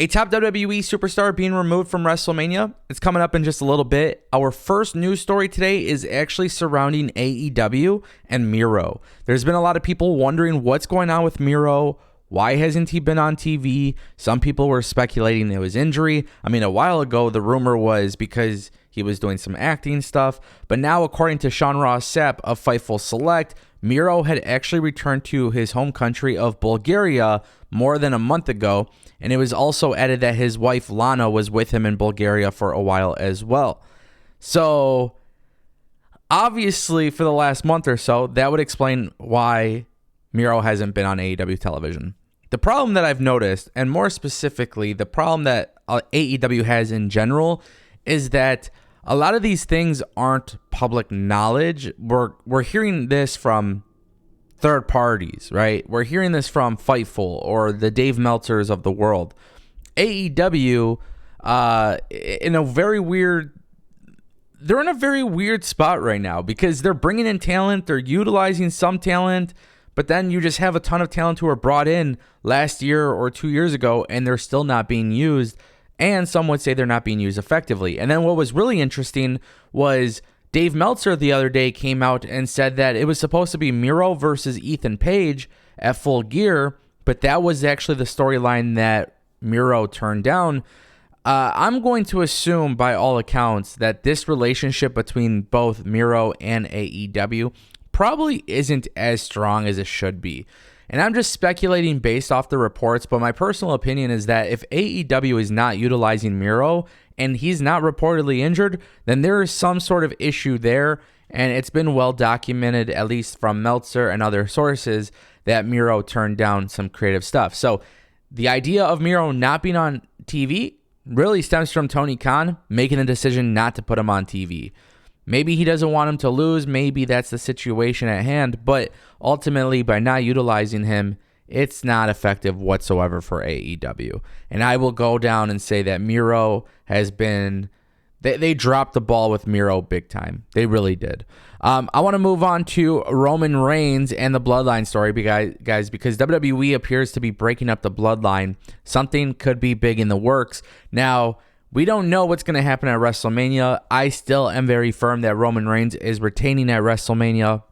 A top WWE superstar being removed from WrestleMania. It's coming up in just a little bit. Our first news story today is actually surrounding AEW and Miro. There's been a lot of people wondering what's going on with Miro. Why hasn't he been on TV? Some people were speculating it was injury. I mean, a while ago, the rumor was because he was doing some acting stuff. But now, according to Sean Ross Sapp of Fightful Select, Miro had actually returned to his home country of Bulgaria more than a month ago. And it was also added that his wife, Lana, was with him in Bulgaria for a while as well. So, obviously, for the last month or so, that would explain why Miro hasn't been on AEW television. The problem that I've noticed, and more specifically, the problem that AEW has in general, is that a lot of these things aren't public knowledge. We're hearing this from third parties, right? We're hearing this from Fightful or the Dave Meltzers of the world. AEW, in a very weird, they're in a very weird spot right now because they're bringing in talent, they're utilizing some talent, but then you just have a ton of talent who were brought in last year or 2 years ago and they're still not being used. And some would say they're not being used effectively. And then what was really interesting was Dave Meltzer the other day came out and said that it was supposed to be Miro versus Ethan Page at Full Gear, but that was actually the storyline that Miro turned down. I'm going to assume, by all accounts, that this relationship between both Miro and AEW probably isn't as strong as it should be. And I'm just speculating based off the reports, but my personal opinion is that if AEW is not utilizing Miro and he's not reportedly injured, then there is some sort of issue there. And it's been well documented, at least from Meltzer and other sources, that Miro turned down some creative stuff. So the idea of Miro not being on TV really stems from Tony Khan making a decision not to put him on TV. Maybe he doesn't want him to lose. Maybe that's the situation at hand. But ultimately, by not utilizing him, it's not effective whatsoever for AEW. And I will go down and say that Miro has been... They dropped the ball with Miro big time. They really did. I want to move on to Roman Reigns and the Bloodline story, guys, because WWE appears to be breaking up the Bloodline. Something could be big in the works. Now, we don't know what's going to happen at WrestleMania. I still am very firm that Roman Reigns is retaining at WrestleMania.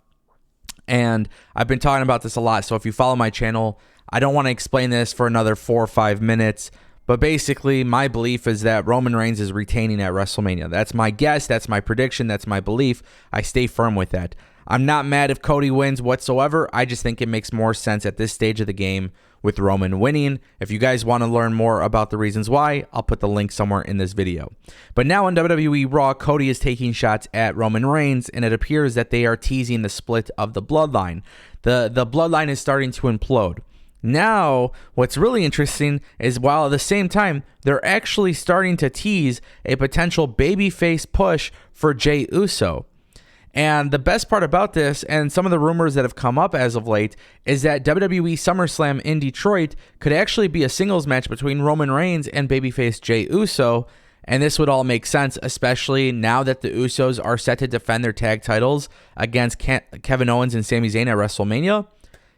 And I've been talking about this a lot. So if you follow my channel, I don't want to explain this for another 4 or 5 minutes. But basically, my belief is that Roman Reigns is retaining at WrestleMania. That's my guess. That's my prediction. That's my belief. I stay firm with that. I'm not mad if Cody wins whatsoever. I just think it makes more sense at this stage of the game with Roman winning. If you guys want to learn more about the reasons why, I'll put the link somewhere in this video. But now on WWE Raw, Cody is taking shots at Roman Reigns, and it appears that they are teasing the split of the Bloodline. The Bloodline is starting to implode. Now, what's really interesting is while at the same time, they're actually starting to tease a potential babyface push for Jey Uso. And the best part about this, and some of the rumors that have come up as of late, is that WWE SummerSlam in Detroit could actually be a singles match between Roman Reigns and babyface Jey Uso. And this would all make sense, especially now that the Usos are set to defend their tag titles against Kevin Owens and Sami Zayn at WrestleMania.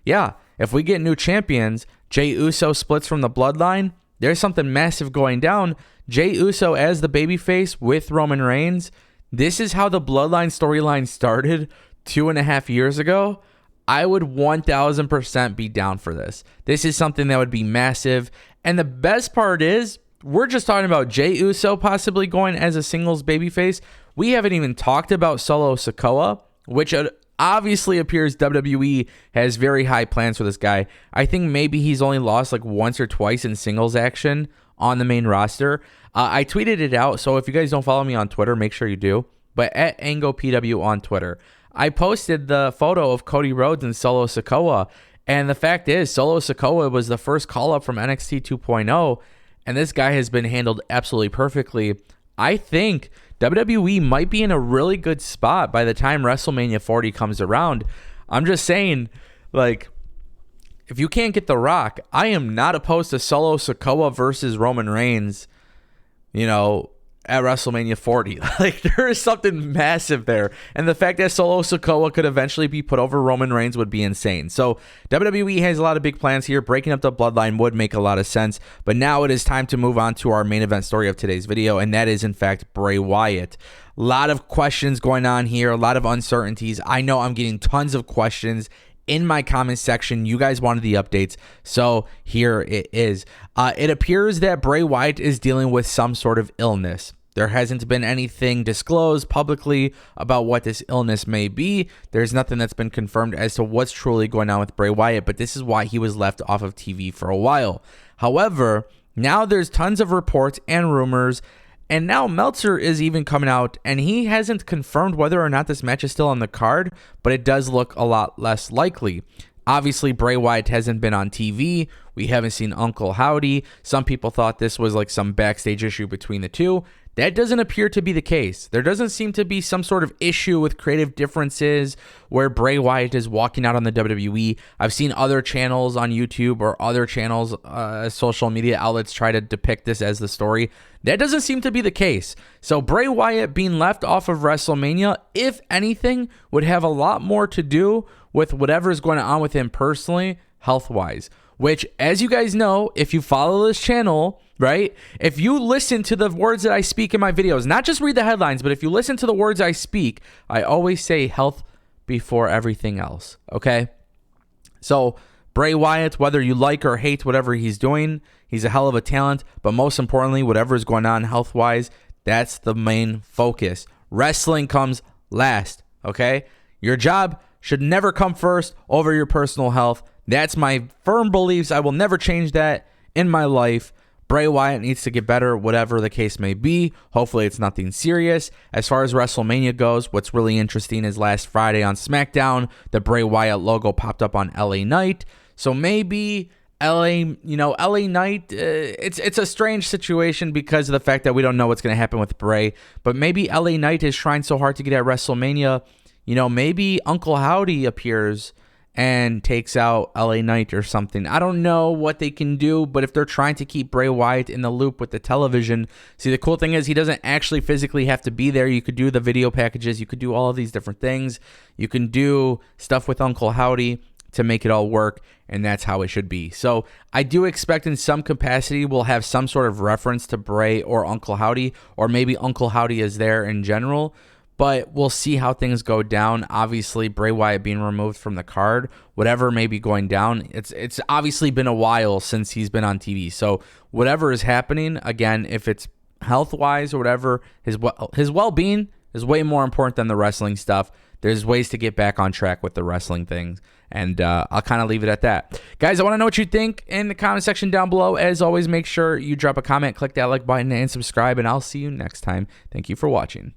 Yeah, if we get new champions, Jey Uso splits from the Bloodline, there's something massive going down. Jey Uso as the babyface with Roman Reigns. This is how the Bloodline storyline started 2.5 years ago. I would 1000% be down for this. This is something that would be massive. And the best part is, we're just talking about Jey Uso possibly going as a singles babyface. We haven't even talked about Solo Sikoa, which obviously appears WWE has very high plans for this guy. I think maybe he's only lost like once or twice in singles action on the main roster. I tweeted it out, so if you guys don't follow me on Twitter, make sure you do. But at AngoPW on Twitter, I posted the photo of Cody Rhodes and Solo Sikoa. And the fact is, Solo Sikoa was the first call-up from NXT 2.0, and this guy has been handled absolutely perfectly. I think WWE might be in a really good spot by the time WrestleMania 40 comes around. I'm just saying, like, if you can't get The Rock, I am not opposed to Solo Sikoa versus Roman Reigns, you know, at WrestleMania 40. Like, there is something massive there. And the fact that Solo Sikoa could eventually be put over Roman Reigns would be insane. So WWE has a lot of big plans here. Breaking up the Bloodline would make a lot of sense. But now it is time to move on to our main event story of today's video, and that is, in fact, Bray Wyatt. A lot of questions going on here, a lot of uncertainties. I know I'm getting tons of questions in my comment section. You guys wanted the updates, so here it is. It appears that Bray Wyatt is dealing with some sort of illness. There hasn't been anything disclosed publicly about what this illness may be. There's nothing that's been confirmed as to what's truly going on with Bray Wyatt, but this is why he was left off of TV for a while. However, now there's tons of reports and rumors, and now Meltzer is even coming out, and he hasn't confirmed whether or not this match is still on the card, but it does look a lot less likely. Obviously, Bray Wyatt hasn't been on TV. We haven't seen Uncle Howdy. Some people thought this was like some backstage issue between the two. That doesn't appear to be the case. There doesn't seem to be some sort of issue with creative differences where Bray Wyatt is walking out on the WWE. I've seen other channels on YouTube or other channels, social media outlets try to depict this as the story. That doesn't seem to be the case. So Bray Wyatt being left off of WrestleMania, if anything, would have a lot more to do with whatever's going on with him personally, health-wise. Which, as you guys know, if you follow this channel, right? If you listen to the words that I speak in my videos, not just read the headlines, but if you listen to the words I speak, I always say health before everything else, okay? So Bray Wyatt, whether you like or hate whatever he's doing, he's a hell of a talent, but most importantly, whatever is going on health-wise, that's the main focus. Wrestling comes last, okay? Your job should never come first over your personal health. That's my firm beliefs. I will never change that in my life. Bray Wyatt needs to get better, whatever the case may be. Hopefully it's nothing serious. As far as WrestleMania goes, what's really interesting is last Friday on SmackDown, the Bray Wyatt logo popped up on LA Knight. So maybe LA Knight, it's a strange situation because of the fact that we don't know what's going to happen with Bray. But maybe LA Knight is trying so hard to get at WrestleMania. Maybe Uncle Howdy appears and takes out LA Knight or something. I don't know what they can do, but if they're trying to keep Bray Wyatt in the loop with the television, see, the cool thing is he doesn't actually physically have to be there. You could do the video packages. You could do all of these different things. You can do stuff with Uncle Howdy to make it all work, and that's how it should be. So I do expect in some capacity we'll have some sort of reference to Bray or Uncle Howdy, or maybe Uncle Howdy is there in general. But we'll see how things go down. Obviously, Bray Wyatt being removed from the card, whatever may be going down, it's obviously been a while since he's been on TV. So whatever is happening, again, if it's health-wise or whatever, his well-being is way more important than the wrestling stuff. There's ways to get back on track with the wrestling things. And I'll kind of leave it at that. Guys, I want to know what you think in the comment section down below. As always, make sure you drop a comment, click that like button, and subscribe. And I'll see you next time. Thank you for watching.